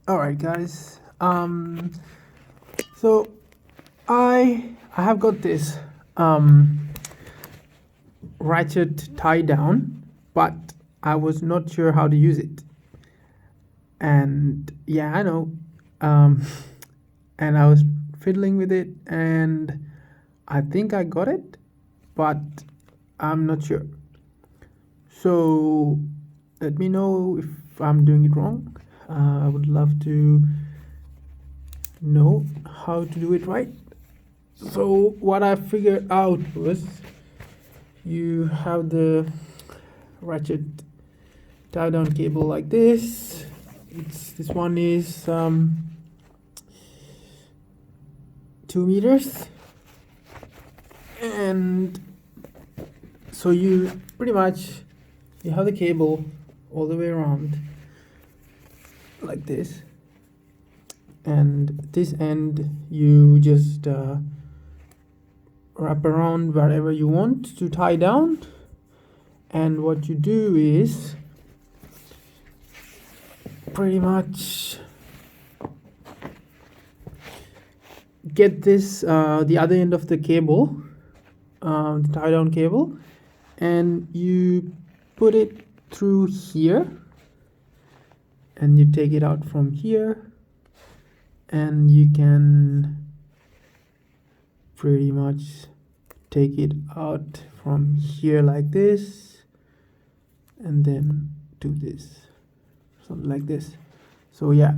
All right, guys. So I have got this ratchet tie down, but I was not sure how to use it. And yeah, I know. Um, and I was fiddling with it, and I think I got it, but I'm not sure. So let me know if I'm doing it wrong. I would love to know how to do it right. So what I figured out was you have the ratchet tie down cable like this. This one is 2 meters, and so you pretty much you have the cable all the way around like this, and this end you just wrap around wherever you want to tie down. And what you do is pretty much get this the other end of the cable, the tie down cable, and you put it through here, and you take it out from here, and you can pretty much take it out from here like this, and then do this, something like this. So yeah,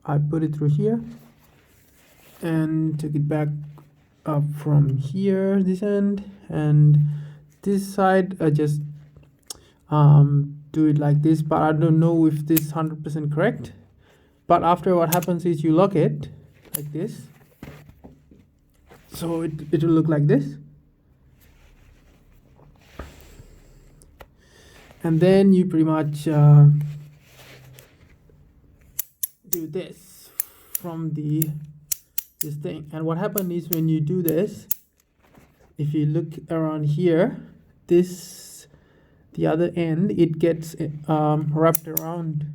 I put it through here and took it back up from here, this end, and this side I just do it like this, but I don't know if this is 100% correct. But after, what happens is you lock it like this, so it will look like this, and then you pretty much do this from this thing. And what happens is when you do this, if you look around here, the other end, it gets wrapped around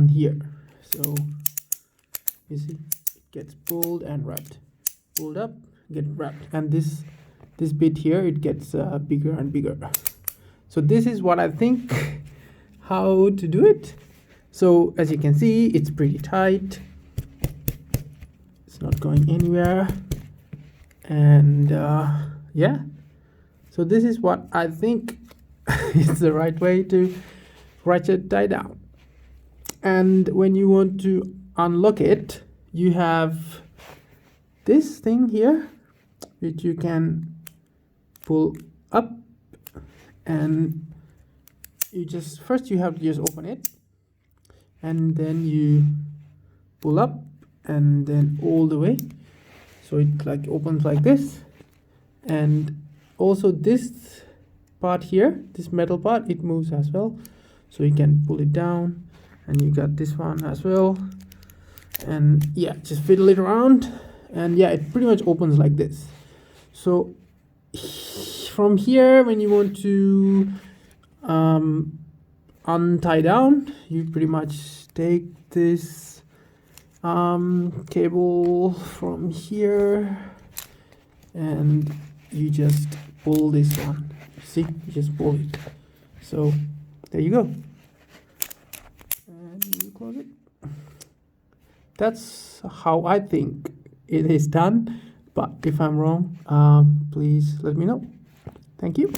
here. So you see, it gets pulled and wrapped, pulled up, get wrapped, and this bit here, it gets bigger and bigger. So this is what I think how to do it. So as you can see, it's pretty tight, it's not going anywhere, and yeah, so this is what I think is the right way to ratchet tie down. And when you want to unlock it, you have this thing here which you can pull up, and you just first you have to just open it, and then you pull up, and then all the way, so it like opens like this. And also this part here, this metal part, it moves as well, so you can pull it down, and you got this one as well. And yeah, just fiddle it around, and yeah, it pretty much opens like this. So from here, when you want to untie down, you pretty much take this cable from here, and you just pull this one. See, you just pull it. So there you go, and you close it. That's how I think it is done, but if I'm wrong, please let me know. Thank you.